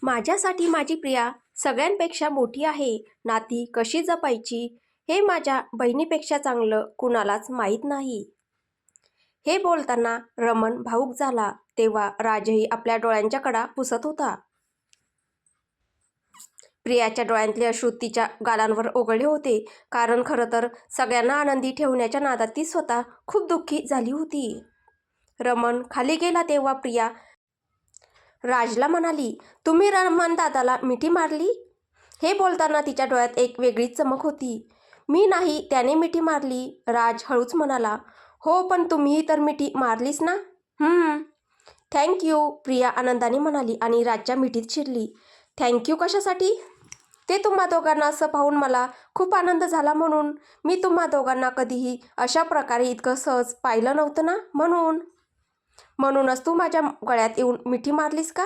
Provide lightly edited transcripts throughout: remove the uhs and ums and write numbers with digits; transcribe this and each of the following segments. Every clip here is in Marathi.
माझ्यासाठी माझी प्रिया सगळ्यांपेक्षा मोठी आहे. नाती कशी जपायची हे माझ्या बहिणीपेक्षा चांगलं कुणालाच माहीत नाही. हे बोलताना रमण भावूक झाला. तेव्हा राजही आपल्या डोळ्यांच्या कडा पुसत होता. प्रियाच्या डोळ्यांतले अश्रू तिच्या गालांवर ओघळले होते, कारण खरं तर सगळ्यांना आनंदी ठेवण्याच्या नादात ती स्वतः खूप दुःखी झाली होती. रमण खाली गेला तेव्हा प्रिया राजला म्हणाली, तुम्ही रमण दादाला मिठी मारली? हे बोलताना तिच्या डोळ्यात एक वेगळीच चमक होती. मी नाही, त्याने मिठी मारली, राज हळूच म्हणाला. हो, पण तुम्हीही तर मिठी मारलीस ना? थँक्यू, प्रिया आनंदाने म्हणाली आणि राजच्या मिठीत शिरली. थँक्यू कशासाठी? ते तुम्हा दोघांना असं पाहून मला खूप आनंद झाला म्हणून. मी तुम्हा दोघांना कधीही अशा प्रकारे इतकं सहज पाहिलं नव्हतं ना, म्हणूनच तू माझ्या गळ्यात येऊन मिठी मारलीस का?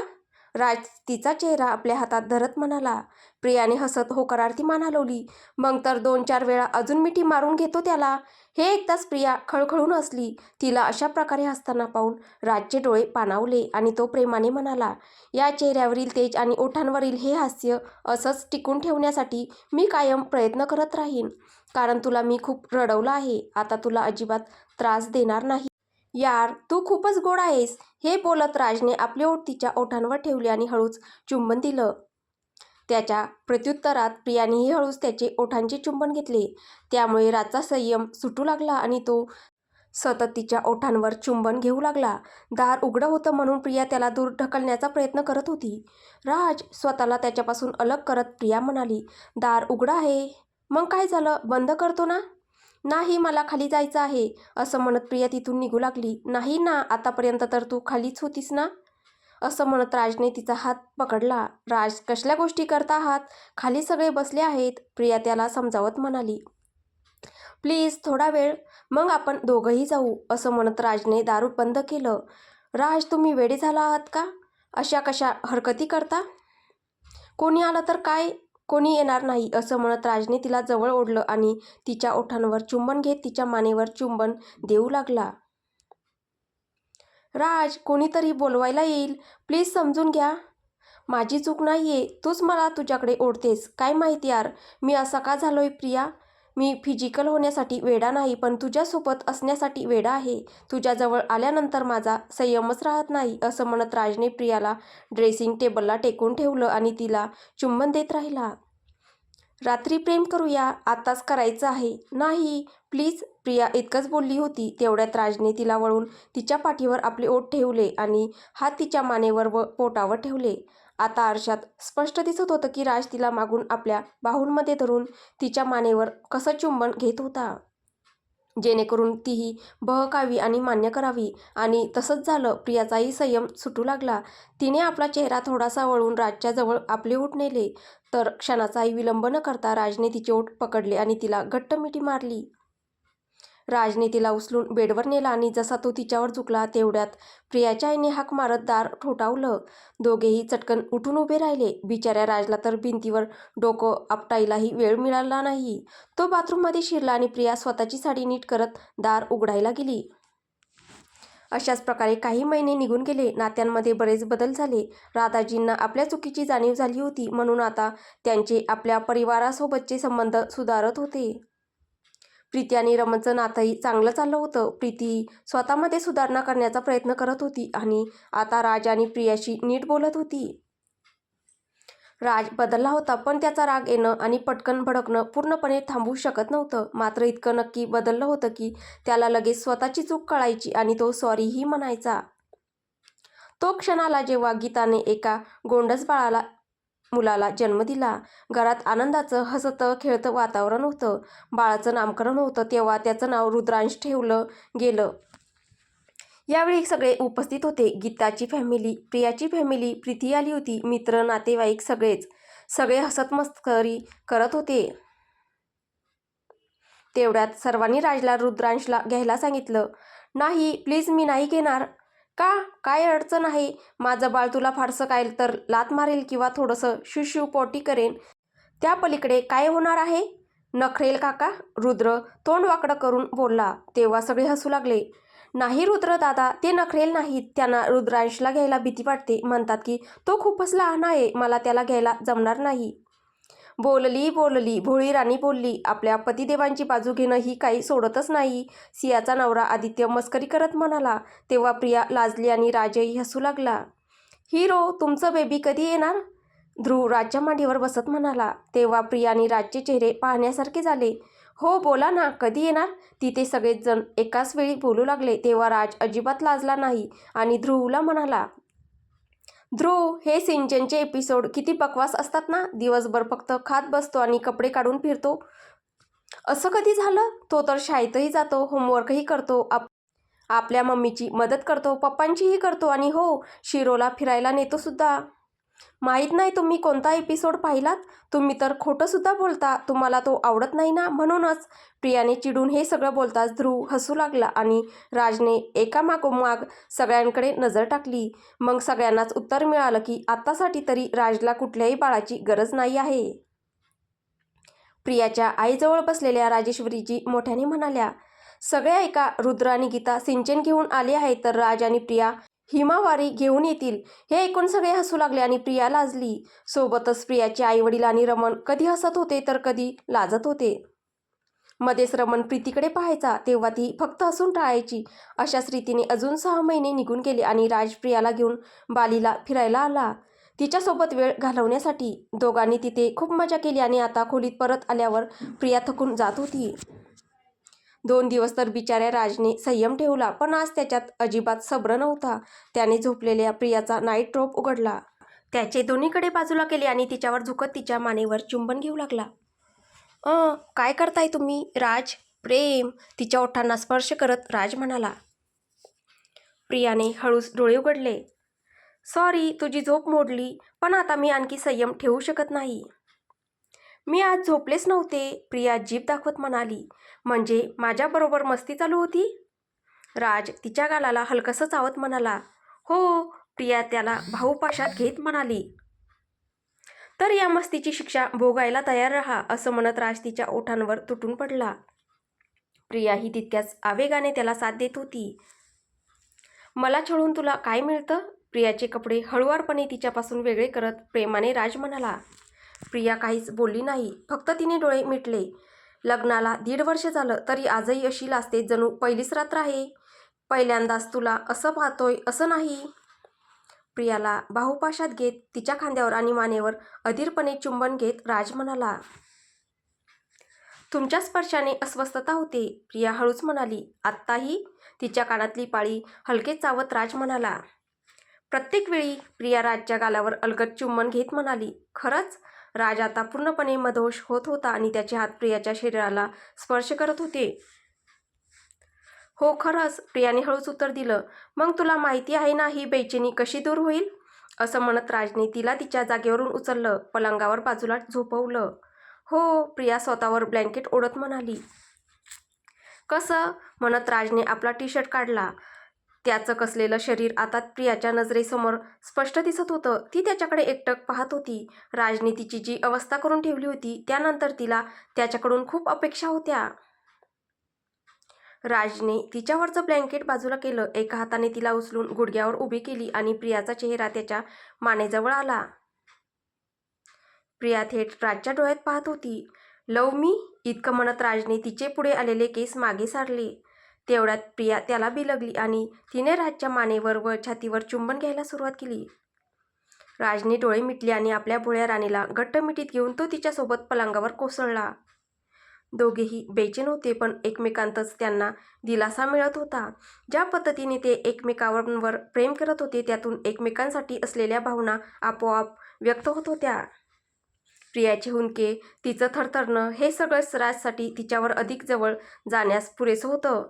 राज तिचा चेहरा आपल्या हातात धरत म्हणाला. प्रियाने हसत होकारार्थी मान हलवली. मग तर 2-4 वेळा अजून मिठी मारून घेतो त्याला. हे ऐकताच प्रिया खळखळून हसली. तिला अशा प्रकारे हसताना पाहून राजचे डोळे पाणावले आणि तो प्रेमाने म्हणाला, या चेहऱ्यावरील तेज आणि ओठांवरील हे हास्य असंच टिकून ठेवण्यासाठी मी कायम प्रयत्न करत राहीन, कारण तुला मी खूप रडवलं आहे. आता तुला अजिबात त्रास देणार नाही. यार, तू खूपच गोड आहेस. हे बोलत राजने आपले ओठ तिच्या ओठांवर ठेवले आणि हळूच चुंबन दिलं. त्याच्या प्रत्युत्तरात प्रियानेही हळूच त्याचे ओठांचे चुंबन घेतले. त्यामुळे राजचा संयम सुटू लागला आणि तो सतत तिच्या ओठांवर चुंबन घेऊ लागला. दार उघडं होतं म्हणून प्रिया त्याला दूर ढकलण्याचा प्रयत्न करत होती. राज स्वतःला त्याच्यापासून अलग करत प्रिया म्हणाली, दार उघडं आहे. मग काय झालं, बंद करतो ना? नाही, मला खाली जायचं आहे, असं म्हणत प्रिया तिथून निघू लागली. नाही ना, आतापर्यंत तर तू खालीच होतीस ना? असं म्हणत राजने तिचा हात पकडला. राज, कसल्या गोष्टी करता आहात? खाली सगळे बसले आहेत, प्रिया त्याला समजावत म्हणाली. प्लीज थोडा वेळ, मग आपण दोघंही जाऊ, असं म्हणत राजने दार बंद केलं. राज, तुम्ही वेडे झाला आहात का? अशा कशा हरकती करता? कोणी आलं तर काय? कोणी येणार नाही, असं म्हणत राजने तिला जवळ ओढलं आणि तिच्या ओठांवर चुंबन घेत तिच्या मानेवर चुंबन देऊ लागला. राज, कोणीतरी बोलवायला येईल, प्लीज समजून घ्या. माझी चूक नाहीये, तूच मला तुझ्याकडे ओढतेस. काय माहिती यार, मी असा का झालोय प्रिया? मी फिजिकल होण्यासाठी वेडा नाही, पण तुझ्यासोबत असण्यासाठी वेडा आहे. तुझ्याजवळ आल्यानंतर माझा संयमच राहत नाही, असं म्हणत राजने प्रियाला ड्रेसिंग टेबलला टेकून ठेवलं आणि तिला चुंबन देत राहिला. रात्री प्रेम करूया, आत्ताच करायचं आहे. नाही प्लीज, प्रिया इतकंच बोलली होती. तेवढ्यात राजने तिला वळून तिच्या पाठीवर आपले ओठ ठेवले आणि हात तिच्या मानेवर व पोटावर ठेवले. आता आरशात स्पष्ट दिसत होतं की राज तिला मागून आपल्या बाहूंमध्ये धरून तिच्या मानेवर कसं चुंबन घेत होता, जेणेकरून तीही बहकावी आणि मान्य करावी. आणि तसंच झालं. प्रियाचाही संयम सुटू लागला. तिने आपला चेहरा थोडासा वळून राजच्या जवळ आपले ओठ नेले. तर क्षणाचाही विलंब न करता राजने तिचे ओठ पकडले आणि तिला घट्ट मिठी मारली. राजने तिला उचलून बेडवर नेला आणि जसा तो तिच्यावर झुकला तेवढ्यात प्रियाच्या आईने हाक मारत दार ठोठावलं. दोघेही चटकन उठून उभे राहिले. बिचाऱ्या राजला तर भिंतीवर डोकं आपटायलाही वेळ मिळाला नाही. तो बाथरूममध्ये शिरला आणि प्रिया स्वतःची साडी नीट करत दार उघडायला गेली. अशाच प्रकारे काही महिने निघून गेले. नात्यांमध्ये बरेच बदल झाले. राधाजींना आपल्या चुकीची जाणीव झाली होती, म्हणून आता त्यांचे आपल्या परिवारासोबतचे संबंध सुधारत होते. प्रीती आणि रमणचं नातंही चांगलं चाललं होतं. प्रीती स्वतःमध्ये सुधारणा करण्याचा प्रयत्न करत होती आणि आता राज आणि प्रियाशी नीट बोलत होती. राज बदलला होता, पण त्याचा राग येणं आणि पटकन भडकणं पूर्णपणे थांबवू शकत नव्हतं. मात्र इतकं नक्की बदललं होतं की त्याला लगेच स्वतःची चूक कळायची आणि तो सॉरीही म्हणायचा. तो क्षण आला जेव्हा गीताने एका गोंडस मुलाला जन्म दिला. घरात आनंदाचं हसतं खेळतं वातावरण होतं. बाळाचं नामकरण होतं तेव्हा त्याचं नाव रुद्रांश ठेवलं गेलं. यावेळी सगळे उपस्थित होते. गीताची फॅमिली, प्रियाची फॅमिली, प्रीती आली होती, मित्र, नातेवाईक सगळे हसत मस्करी करत होते. तेवढ्यात सर्वांनी राजला रुद्रांशला घ्यायला सांगितलं. नाही प्लीज, मी नाही घेणार. का? काय अडचण आहे? माझं बाळ तुला फारसं काय तर लाथ मारेल किंवा थोडंसं शुशू पोटी करेन, त्या पलीकडे काय होणार आहे? नखरेल काका, रुद्र तोंड वाकडं करून बोलला. तेव्हा सगळे हसू लागले. नाही रुद्र दादा, ते नखरेल नाहीत. त्यांना रुद्रांशला घ्यायला भीती वाटते. म्हणतात की तो खूपच लहान आहे, मला त्याला घ्यायला जमणार नाही. बोलली भोळी राणी बोलली. आपल्या पतिदेवांची बाजू घेणं ही काही सोडतच नाही. सियाचा नवरा आदित्य मस्करी करत म्हणाला. तेव्हा प्रिया लाजली आणि राजही हसू लागला. हिरो, तुमचं बेबी कधी येणार? ध्रुव राजच्या मांडीवर बसत म्हणाला. तेव्हा प्रिया आणि राजचे चेहरे पाहण्यासारखे झाले. हो बोला ना, कधी येणार? तिथे सगळेच जण एकाच वेळी बोलू लागले. तेव्हा राज अजिबात लाजला नाही आणि ध्रुवला म्हणाला, ध्रुव, हे सिंचनचे एपिसोड किती बकवास असतात ना. दिवसभर फक्त खात बसतो आणि कपडे काढून फिरतो. असं कधी झालं? तो तर शाळेतही जातो, होमवर्कही करतो, आपल्या मम्मीची मदत करतो, पप्पांचीही करतो आणि हो, शिरोला फिरायला नेतो सुद्धा. माहीत नाही तुम्ही कोणता एपिसोड पाहिलात? तुम्ही तर खोटं सुद्धा बोलता. तुम्हाला तो आवडत नाही ना, म्हणूनच. प्रियाने चिडून हे सगळं बोलताच ध्रुव हसू लागला आणि राजने एकामागोमाग सगळ्यांकडे नजर टाकली. मग सगळ्यांनाच उत्तर मिळालं की आत्तासाठी तरी राजला कुठल्याही बाळाची गरज नाही आहे. प्रियाच्या आईजवळ बसलेल्या राजेश्वरीजी मोठ्याने म्हणाल्या, सगळे ऐका, रुद्र आणि गीता सिंचन घेऊन आले आहेत, तर राज आणि प्रिया हिमावारी घेऊन येतील. हे ऐकून सगळे हसू लागले आणि प्रिया लाजली. सोबतच प्रियाचे आईवडील आणि रमण कधी हसत होते तर कधी लाजत होते. मध्येच रमण प्रीतीकडे पाहायचा, तेव्हा ती फक्त हसून टाळायची. अशाच रीतीने अजून 6 महिने निघून गेले आणि राज प्रियाला घेऊन बालीला फिरायला आला, तिच्यासोबत वेळ घालवण्यासाठी. दोघांनी तिथे खूप मजा केली आणि आता खोलीत परत आल्यावर प्रिया थकून जात होती. 2 दिवस तर बिचाऱ्या राजने संयम ठेवला, पण आज त्याच्यात अजिबात सब्र नव्हता. त्याने झोपलेल्या प्रियाचा नाईट ड्रॉप उघडला. त्याचे दोन्हीकडे बाजूला केले आणि तिच्यावर झुकत तिच्या मानेवर चुंबन घेऊ लागला. काय करताय तुम्ही? राज, प्रेम. तिच्या ओठांना स्पर्श करत राज म्हणाला. प्रियाने हळूच डोळे उघडले. सॉरी, तुझी झोप मोडली, पण आता मी आणखी संयम ठेवू शकत नाही. मी आज झोपलेच नव्हते, प्रिया जीभ दाखवत म्हणाली. म्हणजे माझ्याबरोबर मस्ती चालू होती? राज तिच्या गालाला हलकसं चावत म्हणाला. हो, प्रिया त्याला भाऊपाशात घेत म्हणाली. तर या मस्तीची शिक्षा भोगायला तयार राहा, असं म्हणत राज तिच्या ओठांवर तुटून पडला. प्रियाही तितक्याच आवेगाने त्याला साथ देत होती. मला छळून तुला काय मिळतं? प्रियाचे कपडे हळुवारपणे तिच्यापासून वेगळे करत प्रेमाने राज म्हणाला. प्रिया काहीच बोलली नाही, फक्त तिने डोळे मिटले. लग्नाला 1.5 वर्ष झालं, तरी आजही अशी लाजते जणू पहिलीच रात्र आहे. पहिल्यांदाच तुला असं पाहतोय असं नाही. प्रियाला बाहुपाशात घेत तिच्या खांद्यावर आणि मानेवर अधीरपणे चुंबन घेत राज म्हणाला. तुमच्या स्पर्शाने अस्वस्थता होते, प्रिया हळूच म्हणाली. आत्ताही? तिच्या कानातली पाळी हलके चावत राज म्हणाला. प्रत्येक वेळी, प्रिया राजच्या गालावर अलगद चुंबन घेत म्हणाली. खरंच? राज आता पूर्णपणे मदहोश होत होता आणि त्याचे हात प्रियाच्या शरीराला स्पर्श करत होते. हो खरंच, प्रियाने हळूच उत्तर दिलं. मग तुला माहिती आहे ना ही बेचैनी कशी दूर होईल? असं म्हणत राजने तिला तिच्या जागेवरून उचललं, पलंगावर बाजूला झोपवलं. हो, प्रिया स्वतःवर ब्लँकेट ओढत म्हणाली. कसं? म्हणत राजने आपला टी-शर्ट काढला. त्याचं कसलेलं शरीर आता प्रियाच्या नजरेसमोर स्पष्ट दिसत होतं. ती त्याच्याकडे एकटक पाहत होती. राजने तिची जी अवस्था करून ठेवली होती, त्यानंतर तिला त्याच्याकडून खूप अपेक्षा होत्या. राजने तिच्यावरचं ब्लँकेट बाजूला केलं, एका हाताने तिला उचलून गुडघ्यावर उभी केली आणि प्रियाचा चेहरा त्याच्या मानेजवळ आला. प्रिया थेट राजच्या डोळ्यात पाहत होती. लव्ह मी? इतकं म्हणत राजने तिचे पुढे आलेले केस मागे सारले. तेवढ्यात प्रिया त्याला बिलगली आणि तिने राजच्या मानेवर व छातीवर चुंबन घ्यायला सुरुवात केली. राजने डोळे मिटले आणि आपल्या भोळ्या राणीला घट्ट मिठीत घेऊन तो तिच्यासोबत पलंगावर कोसळला. दोघेही बेचैन होते, पण एकमेकांतच त्यांना दिलासा मिळत होता. ज्या पद्धतीने ते एकमेकांवर प्रेम करत होते, त्यातून एकमेकांसाठी असलेल्या भावना आपोआप व्यक्त होत होत्या. प्रियाचे हुंदके, तिचं थरथरणं, हे सगळंच राजसाठी तिच्यावर अधिक जवळ जाण्यास पुरेसं होतं.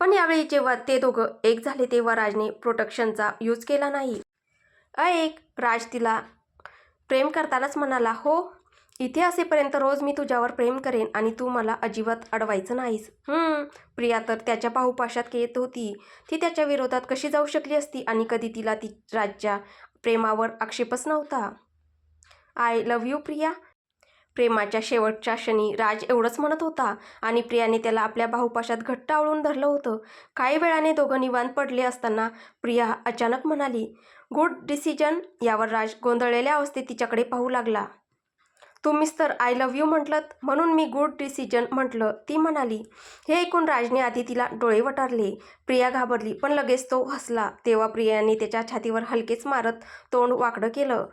पण यावेळी जेव्हा ते दोघं एक झाले, तेव्हा राजने प्रोटेक्शनचा यूज केला नाही. ऐक, राज तिला प्रेम करतानाच म्हणाला. हो, इथे असेपर्यंत रोज मी तुझ्यावर प्रेम करेन आणि तू मला अजिबात अडवायचं नाहीस. प्रिया तर त्याच्या बाहुपाशात येत होती. ती त्याच्या विरोधात कशी जाऊ शकली असती? आणि कधी तिला राजच्या प्रेमावर आक्षेपच नव्हता. I love you Priya. प्रेमाच्या शेवटच्या क्षणी राज एवढंच म्हणत होता आणि प्रियाने त्याला आपल्या बाहुपाशात घट्ट आवळून धरलं होतं. काही वेळाने दोघं निवांत पडले असताना प्रिया अचानक म्हणाली, गुड डिसिजन. यावर राज गोंधळलेल्या अवस्थेत तिच्याकडे पाहू लागला. तुम्हीच तर आय लव्ह यू म्हटलंत म्हणून मी गुड डिसिजन म्हटलं, ती म्हणाली. हे ऐकून राजने आधी तिला डोळे वटारले. प्रिया घाबरली पण लगेच तो हसला. तेव्हा प्रियाने त्याच्या छातीवर हलकेच मारत तोंड वाकडं केलं.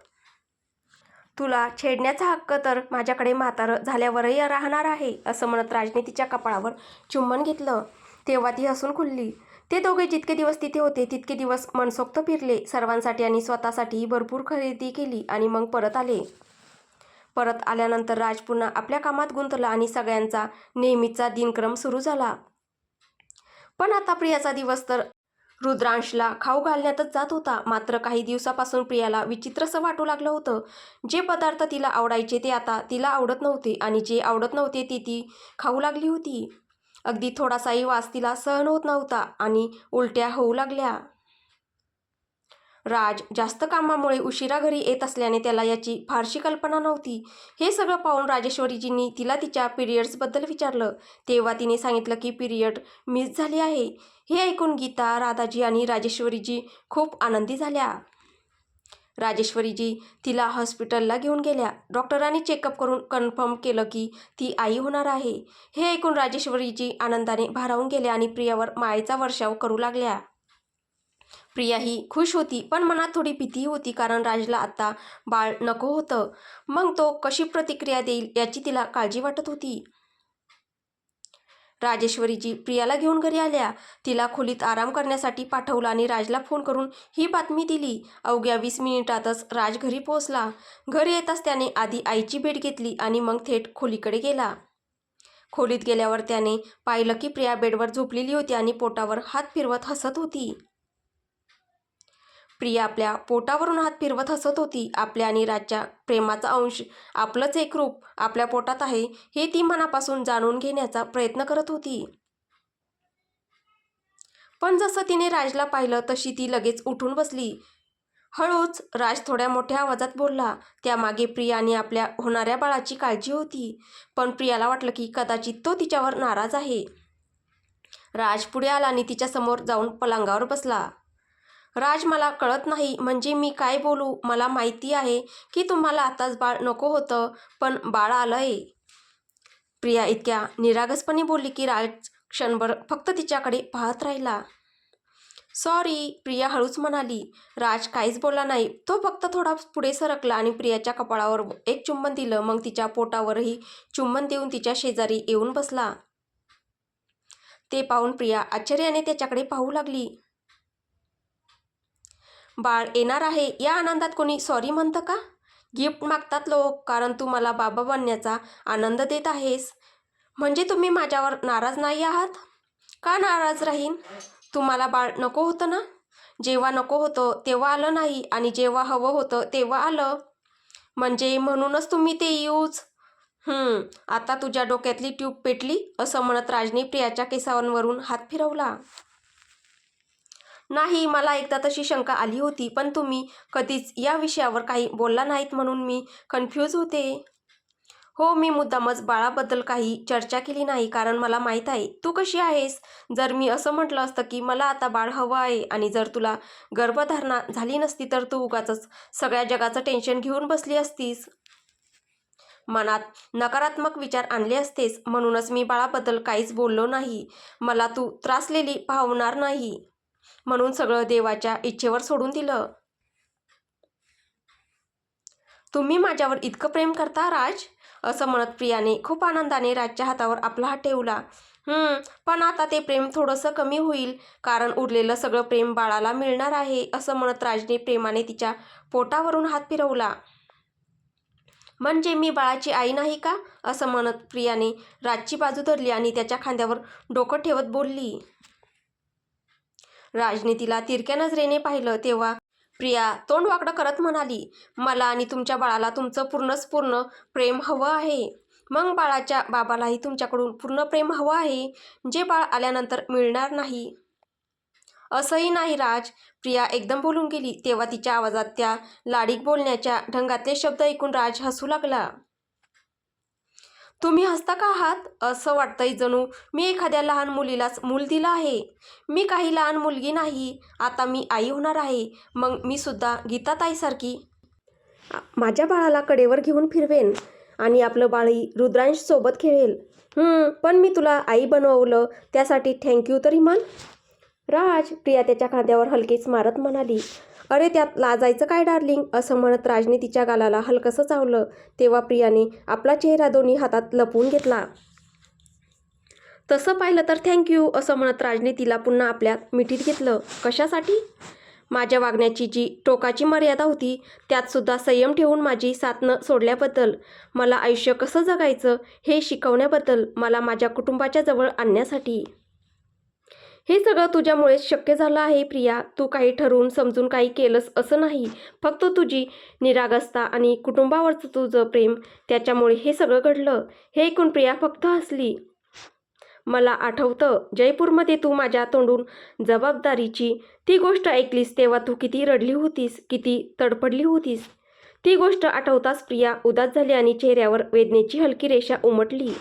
तुला छेडण्याचा हक्क तर माझ्याकडे म्हातारं झाल्यावरही राहणार आहे, असं म्हणत राजने तिच्या कपाळावर चुंबन घेतलं. तेव्हा ती हसून खुलली. ते दोघे जितके दिवस तिथे होते तितके दिवस मनसोक्त फिरले, सर्वांसाठी आणि स्वतःसाठीही भरपूर खरेदी केली आणि मग परत आले. परत आल्यानंतर राज पुन्हा आपल्या कामात गुंतला आणि सगळ्यांचा नेहमीचा दिनक्रम सुरू झाला. पण आता प्रियाचा दिवस तर रुद्रांशला खाऊ घालण्यातच जात होता. मात्र काही दिवसापासून प्रियाला विचित्रसं वाटू लागलं होतं. जे पदार्थ तिला आवडायचे ते आता तिला आवडत नव्हते आणि जे आवडत नव्हते ते ती खाऊ लागली होती. अगदी थोडासाही वास तिला सहन होत नव्हता आणि उलट्या होऊ लागल्या. राज जास्त कामामुळे उशिरा घरी येत असल्याने त्याला याची फारशी कल्पना नव्हती. हे सगळं पाहून राजेश्वरीजींनी तिला तिच्या पिरियड्सबद्दल विचारलं. तेव्हा तिने सांगितलं की पिरियड मिस झाली आहे. हे ऐकून गीता, राधाजी आणि राजेश्वरीजी खूप आनंदी झाल्या. राजेश्वरीजी तिला हॉस्पिटलला घेऊन गेल्या. डॉक्टरांनी चेकअप करून कन्फर्म केलं की ती आई होणार आहे. हे ऐकून राजेश्वरीजी आनंदाने भारावून गेल्या आणि प्रियावर मायेचा वर्षाव करू लागल्या. प्रिया ही खुश होती पण मनात थोडी भीती होती, कारण राजला आता बाळ नको होतं. मग तो कशी प्रतिक्रिया देईल याची तिला काळजी वाटत होती. राजेश्वरीजी प्रियाला घेऊन घरी आल्या. तिला खोलीत आराम करण्यासाठी पाठवलं आणि राजला फोन करून ही बातमी दिली. अवघ्या 20 मिनिटातच राज घरी पोहोचला. घरी येताच त्याने आधी आईची भेट घेतली आणि मग थेट खोलीकडे गेला. खोलीत गेल्यावर त्याने पाहिलं की प्रिया बेडवर झोपलेली होती आणि पोटावर हात फिरवत हसत होती. प्रिया आपल्या पोटावरून हात फिरवत हसत होती. आपल्या आणि राजच्या प्रेमाचा अंश, आपलंच एक रूप आपल्या पोटात आहे हे ती मनापासून जाणून घेण्याचा प्रयत्न करत होती. पण जसं तिने राजला पाहिलं तशी ती लगेच उठून बसली. हळूच राज थोड्या मोठ्या आवाजात बोलला. त्यामागे प्रिया आणि आपल्या होणाऱ्या बाळाची काळजी होती. पण प्रियाला वाटलं की कदाचित तो तिच्यावर नाराज आहे. राज पुढे आला आणि तिच्यासमोर जाऊन पलंगावर बसला. राज, मला कळत नाही म्हणजे मी काय बोलू. मला माहिती आहे की तुम्हाला आताच बाळ नको होतं पण बाळ आलंय. प्रिया इतक्या निरागसपणे बोलली की राज क्षणभर फक्त तिच्याकडे पाहत राहिला. सॉरी, प्रिया हळूच म्हणाली. राज काहीच बोलला नाही. तो फक्त थोडा पुढे सरकला आणि प्रियाच्या कपाळावर एक चुंबन दिलं. मग तिच्या पोटावरही चुंबन देऊन तिच्या शेजारी येऊन बसला. ते पाहून प्रिया आश्चर्याने त्याच्याकडे पाहू लागली. बाळ येणार आहे या आनंदात कोणी सॉरी म्हणतं का? गिफ्ट मागतात लोक, कारण तू मला बाबा बनण्याचा आनंद देत आहेस. म्हणजे तुम्ही माझ्यावर नाराज नाही आहात? का नाराज राहीन? तुम्हाला बाळ नको होतं ना? जेव्हा नको होतं तेव्हा आलं नाही आणि जेव्हा हवं होतं तेव्हा आलं. म्हणजे म्हणूनच तुम्ही ते यूज आता तुझ्या डोक्यातली ट्यूब पेटली, असं म्हणत राजने प्रियाच्या केसांवरून हात फिरवला. नाही, मला एकदा तशी शंका आली होती पण तुम्ही कधीच या विषयावर काही बोलला नाहीत म्हणून मी कन्फ्यूज होते. हो, मी मुद्दामच बाळाबद्दल काही चर्चा केली नाही, कारण मला माहीत आहे तू कशी आहेस. जर मी असं म्हटलं असतं की मला आता बाळ हवं आहे आणि जर तुला गर्भधारणा झाली नसती तर तू उगाचच सगळ्या जगाचं टेन्शन घेऊन बसली असतीस. मनात नकारात्मक विचार आणले असतेस. म्हणूनच मी बाळाबद्दल काहीच बोललो नाही. मला तू त्रासलेली पाहणार नाही म्हणून सगळं देवाच्या इच्छेवर सोडून दिलं. तुम्ही माझ्यावर इतकं प्रेम करता राज, असं म्हणत प्रियाने खूप आनंदाने राजच्या हातावर आपला हात ठेवला. पण आता ते प्रेम थोडंसं कमी होईल, कारण उरलेलं सगळं प्रेम बाळाला मिळणार आहे, असं म्हणत राजने प्रेमाने तिच्या पोटावरून हात फिरवला. म्हणजे मी बाळाची आई नाही का, असं म्हणत प्रियाने राजची बाजू धरली आणि त्याच्या खांद्यावर डोकं ठेवत बोलली. राजने तिला तिरक्या नजरेने पाहिलं. तेव्हा प्रिया तोंड वाकडं करत म्हणाली, मला आणि तुमच्या बाळाला तुमचं पूर्ण प्रेम हवं आहे. मग बाळाच्या बाबालाही तुमच्याकडून पूर्ण प्रेम हवं आहे, जे बाळ आल्यानंतर मिळणार नाही. असंही नाही राज, प्रिया एकदम बोलून गेली. तेव्हा तिच्या आवाजात त्या लाडीक बोलण्याच्या ढंगातले शब्द ऐकून राज हसू लागला. तुम्ही हसता का आहात? असं वाटतंय जणू मी एखाद्या लहान मुलीलाच मूल दिलं आहे. मी काही लहान मुलगी नाही. आता मी आई होणार आहे. मग मी सुद्धा गीताताईसारखी माझ्या बाळाला कडेवर घेऊन फिरवेन आणि आपलं बाळही रुद्रांशसोबत खेळेल. पण मी तुला आई बनवलं त्यासाठी थँक्यू तरी म्हण. राज, प्रिया त्याच्या खांद्यावर हलकेच मारत म्हणाली. अरे त्यात लाजायचं काय डार्लिंग, असं म्हणत राजने तिच्या गालाला हलकंसं चावलं. तेव्हा प्रियाने आपला चेहरा दोन्ही हातात लपवून घेतला. तसं पाहिलं तर थँक्यू, असं म्हणत राजने तिला पुन्हा आपल्या मिठीत घेतलं. कशासाठी? माझ्या वागण्याची जी टोकाची मर्यादा होती त्यातसुद्धा संयम ठेवून माझी साथ न सोडल्याबद्दल, मला आयुष्य कसं जगायचं हे शिकवण्याबद्दल, मला माझ्या कुटुंबाच्या जवळ आणण्यासाठी. हे सगळं तुझ्यामुळेच शक्य झालं आहे प्रिया. तू काही ठरवून समजून काही केलंस असं नाही. फक्त तुझी निरागसता आणि कुटुंबावरचं तुझं प्रेम, त्याच्यामुळे हे सगळं घडलं. हे ऐकून प्रिया फक्त हसली. मला आठवतं जयपूरमध्ये तू माझ्या तोंडून जबाबदारीची ती गोष्ट ऐकलीस तेव्हा तू किती रडली होतीस, किती तडपडली होतीस. ती गोष्ट आठवताच प्रिया उदास झाली आणि चेहऱ्यावर वेदनेची हलकी रेषा उमटली.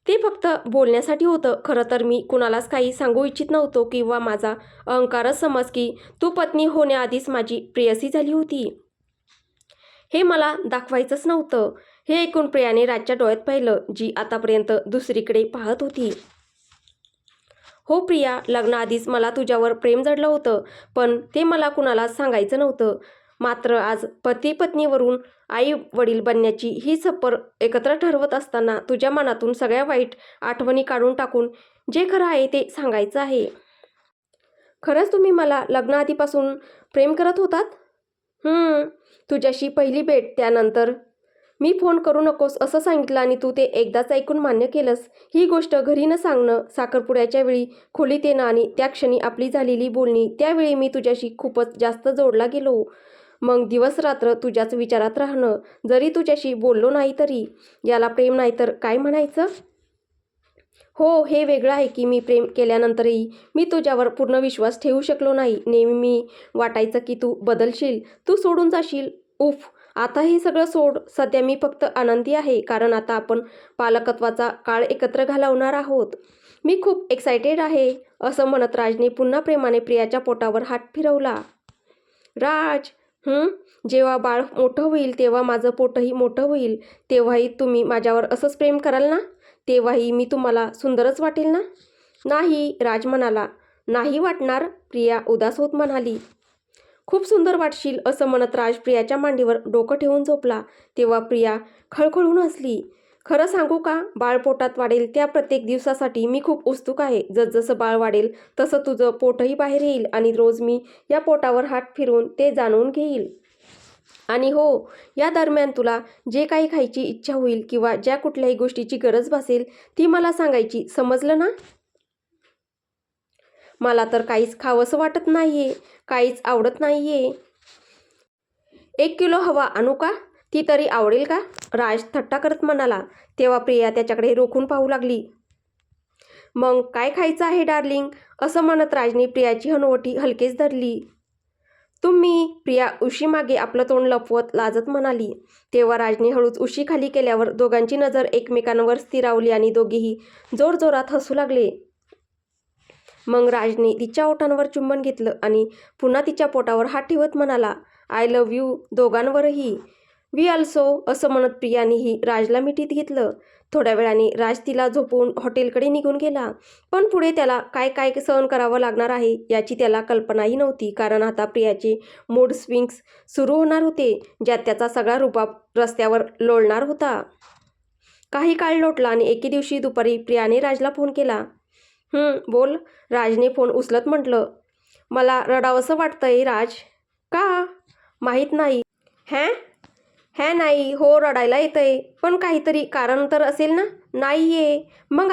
ते फक्त बोलण्यासाठी होतं. खरं तर मी कुणालाच काही सांगू इच्छित नव्हतो किंवा माझा अहंकारच समज की तू पत्नी होण्याआधीच माझी प्रेयसी झाली होती. हे मला दाखवायचंच नव्हतं. हे ऐकून प्रियाने राजच्या डोळ्यात पाहिलं, जी आतापर्यंत दुसरीकडे पाहत होती. हो प्रिया, लग्नाआधीच मला तुझ्यावर प्रेम जडलं होतं, पण ते मला कुणालाच सांगायचं नव्हतं. मात्र आज पती पत्नीवरून आई वडील बनण्याची ही सफर एकत्र ठरवत असताना तुझ्या मनातून सगळ्या वाईट आठवणी काढून टाकून जे खरं आहे ते सांगायचं आहे. खरंच तुम्ही मला लग्नाआधीपासून प्रेम करत होतात? तुझ्याशी पहिली भेट, त्यानंतर मी फोन करू नकोस असं सांगितलं आणि तू ते एकदाच ऐकून मान्य केलंस. ही गोष्ट घरी न सांगणं, साखरपुड्याच्या वेळी खोलीत येणं आणि त्या क्षणी आपली झालेली बोलणी, त्यावेळी मी तुझ्याशी खूपच जास्त जोडला गेलो. मग दिवस रात्र तुझ्याच विचारात राहणं, जरी तुझ्याशी बोललो नाही तरी. याला प्रेम नाही तर काय म्हणायचं? हो, हे वेगळं आहे की मी प्रेम केल्यानंतरही मी तुझ्यावर पूर्ण विश्वास ठेवू शकलो नाही. नेहमी वाटायचं की तू बदलशील, तू सोडून जाशील. उफ, आता हे सगळं सोड. सध्या मी फक्त आनंदी आहे कारण आता आपण पालकत्वाचा काळ एकत्र घालवणार आहोत. मी खूप एक्सायटेड आहे, असं म्हणत राजने पुन्हा प्रेमाने प्रियाच्या पोटावर हात फिरवला. राज, जेव्हा बाळ मोठं होईल तेव्हा माझं पोटही मोठं होईल. तेव्हाही तुम्ही माझ्यावर असंच प्रेम कराल ना? तेव्हाही मी तुम्हाला सुंदरच वाटेल ना? नाही, राज म्हणाला. नाही वाटणार, प्रिया उदास होत म्हणाली. खूप सुंदर वाटशील, असं म्हणत राज प्रियाच्या मांडीवर डोकं ठेवून झोपला. तेव्हा प्रिया खळखळून हसली. खरं सांगू का, बाळ पोटात वाढेल त्या प्रत्येक दिवसासाठी मी खूप उत्सुक आहे. जसजसं बाळ वाढेल तसं तुझं पोटही बाहेर येईल आणि रोज मी या पोटावर हात फिरून ते जाणून घेईल. आणि हो, या दरम्यान तुला जे काही खायची इच्छा होईल किंवा ज्या कुठल्याही गोष्टीची गरज भासेल ती मला सांगायची, समजलं ना? मला तर काहीच खावंसं वाटत नाहीये, काहीच आवडत नाहीये. 1 किलो हवा आणू का? ती तरी आवडेल का? राज थट्टा करत म्हणाला. तेव्हा प्रिया त्याच्याकडे रोखून पाहू लागली. मग काय खायचं आहे डार्लिंग, असं म्हणत राजने प्रियाची हनुवटी हलकेच धरली. तुम्ही, प्रिया उशीमागे आपलं तोंड लपवत लाजत म्हणाली. तेव्हा राजने हळूच उशी खाली केल्यावर दोघांची नजर एकमेकांवर स्थिरावली आणि दोघेही जोरजोरात हसू लागले. मग राजने तिच्या ओठांवर चुंबन घेतलं आणि पुन्हा तिच्या पोटावर हात ठेवत म्हणाला, आय लव्ह यू दोघांवरही. वी ऑल्सो, असं म्हणत प्रियानेही राजला मिठीत घेतलं. थोड्या वेळाने राज तिला झोपवून हॉटेलकडे निघून गेला. पण पुढे त्याला काय काय सहन करावं लागणार आहे याची त्याला कल्पनाही नव्हती, कारण आता प्रियाचे मूड स्विंग्स सुरू होणार होते, ज्यात त्याचा सगळा रुबाब रस्त्यावर लोळणार होता. काही काळ लोटला आणि एके दिवशी दुपारी प्रियाने राजला फोन केला. बोल, राजने फोन उचलत म्हटलं. मला रडावंसं वाटतंय राज. का? माहीत नाही. नाही, हो रडायला येतंय, पण काहीतरी कारण तर असेल ना? नाही आहे. मग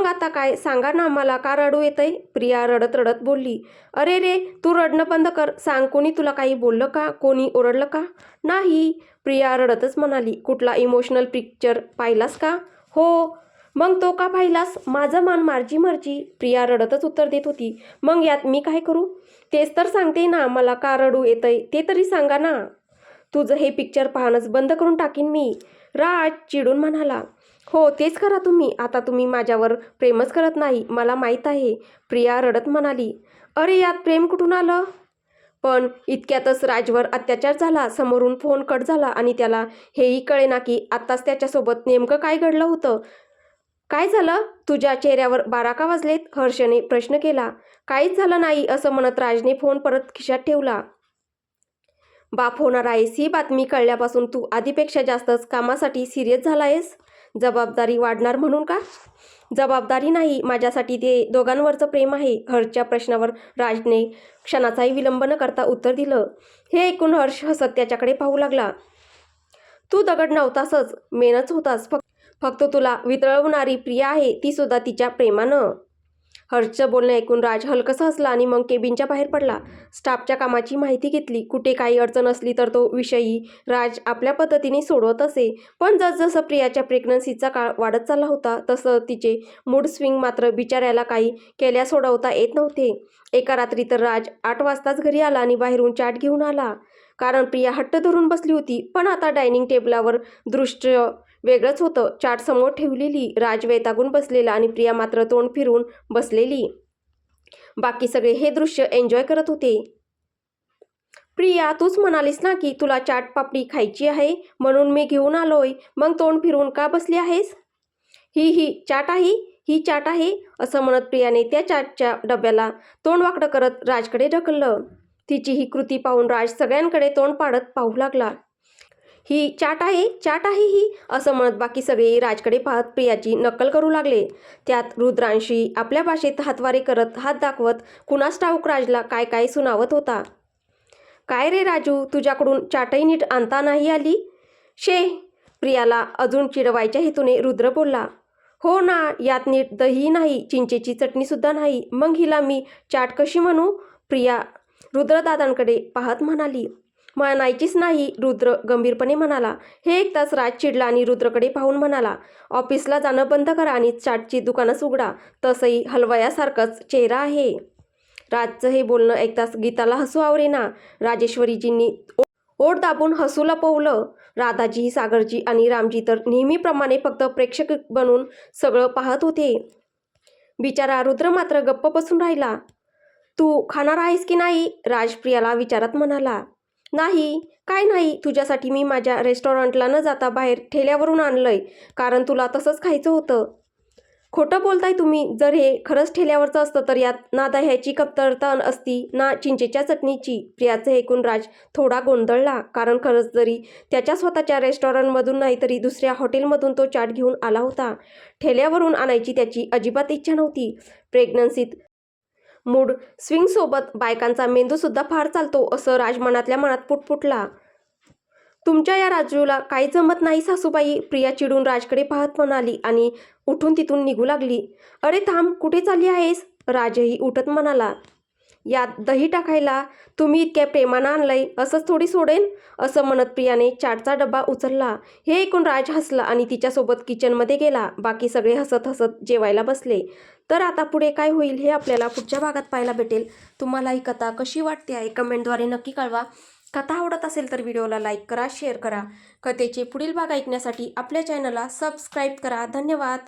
आता काय, सांगा ना मला, का रडू येतंय? प्रिया रडत रडत बोलली. अरे रे, तू रडणं बंद कर. सांग, कोणी तुला काही बोललं का? कोणी ओरडलं का? नाही, प्रिया रडतच म्हणाली. कुठला इमोशनल पिक्चर पाहिलास का? हो. मग तो का पाहिलास? माझं मन माझी मर्जी, प्रिया रडतच उत्तर देत होती. मग यात मी काय करू? तेच तर सांगते ना, मला का रडू येतंय ते तरी सांगा ना. तुझं हे पिक्चर पाहणंच बंद करून टाकीन मी. राज चिडून म्हणाला, हो तेच करा तुम्ही. आता तुम्ही माझ्यावर प्रेमच करत नाही, मला माहीत आहे. प्रिया रडत म्हणाली, अरे यात प्रेम कुठून आलं? पण इतक्यातच राजवर अत्याचार झाला. समोरून फोन कट झाला आणि त्याला हेही कळेना की आत्ताच त्याच्यासोबत नेमकं काय घडलं होतं. काय झालं? तुझ्या चेहऱ्यावर 12 का वाजलेत? हर्षने प्रश्न केला. काहीच झालं नाही असं म्हणत राजने फोन परत खिशात ठेवला. बाप होणार आहेस ही बातमी कळल्यापासून तू आधीपेक्षा जास्तच कामासाठी सिरियस झाला आहेस. जबाबदारी वाढणार म्हणून का? जबाबदारी नाही, माझ्यासाठी ते दोघांवरचं प्रेम आहे. हर्षच्या प्रश्नावर राजने क्षणाचाही विलंब न करता उत्तर दिलं. हे ऐकून हर्ष हसत त्याच्याकडे पाहू लागला. तू दगड नव्हतासच, मेनच होतास. फक्त तुला वितळवणारी प्रिया आहे, ती सुद्धा तिच्या प्रेमानं. हर्षचं बोलणं ऐकून राज हलकंसं हसला आणि मग केबिनच्या बाहेर पडला. स्टाफच्या कामाची माहिती घेतली. कुठे काही अडचण असली तर तो विषयही राज आपल्या पद्धतीने सोडवत असे. पण जसजसं प्रियाच्या प्रेग्नन्सीचा काळ वाढत चालला होता तसं तिचे मूड स्विंग मात्र बिचाऱ्याला काही केल्या सोडवता येत नव्हते. एका रात्री तर राज 8 वाजताच घरी आला आणि बाहेरून चाट घेऊन आला. कारण प्रिया हट्ट धरून बसली होती. पण आता डायनिंग टेबलावर दृश्य वेगळंच होतं. चाट समोर ठेवलेली, राज वैतागून बसलेला आणि प्रिया मात्र तोंड फिरून बसलेली. बाकी सगळे हे दृश्य एन्जॉय करत होते. प्रिया, तूच म्हणालीस ना की तुला चाट पापडी खायची आहे, म्हणून मी घेऊन आलोय. मग तोंड फिरून का बसली आहेस? ही चाट आहे, ही चाट आहे असं म्हणत प्रियाने त्या चाटच्या डब्याला तोंड वाकडं करत राजकडे ढकललं. तिची ही कृती पाहून राज सगळ्यांकडे तोंड पाडत पाहू लागला. ही चाट आहे, चाट आहे ही असं म्हणत बाकी सगळे राजकडे पाहत प्रियाची नक्कल करू लागले. त्यात रुद्रांशी आपल्या भाषेत हातवारे करत हात दाखवत कुणास ठाऊक राजला काय काय सुनावत होता. काय रे राजू, तुझ्याकडून चाटही नीट आणता नाही आली? शे, प्रियाला अजून चिडवायच्या हेतूने रुद्र बोलला. हो ना, यात नीट दही नाही, चिंचेची चटणीसुद्धा नाही, मग हिला मी चाट कशी म्हणू? प्रिया रुद्रदादांकडे पाहत म्हणाली. म्हणायचीच नाही, रुद्र गंभीरपणे म्हणाला. हे ऐकताच राज चिडला आणि रुद्रकडे पाहून म्हणाला, ऑफिसला जाणं बंद करा आणि चाटची दुकानच उघडा. तसंही हलवयासारखंच चेहरा आहे. राजचं हे बोलणं ऐकताच गीताला हसू आवरेना. राजेश्वरीजींनी ओठ दाबून हसू लपवलं. राधाजी, सागरजी आणि रामजी तर नेहमीप्रमाणे फक्त प्रेक्षक बनून सगळं पाहत होते. बिचारा रुद्र मात्र गप्प बसून राहिला. तू खाणार आहेस की नाही? राज प्रियाला विचारत म्हणाला. नाही, काय नाही, तुझ्यासाठी मी माझ्या रेस्टॉरंटला न जाता बाहेर ठेल्यावरून आणलंय, कारण तुला तसंच खायचं होतं. खोटं बोलताय तुम्ही. जर हे खरंच ठेल्यावरचं असतं तर यात ना दह्याची कमतरता असती ना चिंचेच्या चटणीची. प्रियाचं ऐकून राज थोडा गोंधळला, कारण खरंच जरी त्याच्या स्वतःच्या रेस्टॉरंटमधून नाही तरी दुसऱ्या हॉटेलमधून तो चाट घेऊन आला होता. ठेल्यावरून आणायची त्याची अजिबात इच्छा नव्हती. प्रेग्नन्सीत मूड स्विंगसोबत बायकांचा मेंदूसुद्धा फार चालतो असं राज मनातल्या मनात पुटपुटला. तुमच्या या राजूला काही जमत नाही सासूबाई, प्रिया चिडून राजकडे पाहत म्हणाली आणि उठून तिथून निघू लागली. अरे थांब, कुठे चालली आहेस? राजही उठत म्हणाला. यात दही टाकायला तुम्ही इतक्या प्रेमानं आणलंय, असंच थोडी सोडेन? असं म्हणत प्रियाने चाटचा डब्बा उचलला. हे ऐकून राज हसला आणि तिच्यासोबत किचनमध्ये गेला. बाकी सगळे हसत हसत जेवायला बसले. तर आता पुढे काय होईल हे आपल्याला पुढच्या भागात पाहायला भेटेल. तुम्हाला ही कथा कशी वाटते आहे कमेंटद्वारे नक्की कळवा. कथा आवडत असेल तर व्हिडिओला लाईक करा, शेअर करा. कथेचे पुढील भाग ऐकण्यासाठी आपल्या चॅनलला सबस्क्राईब करा. धन्यवाद.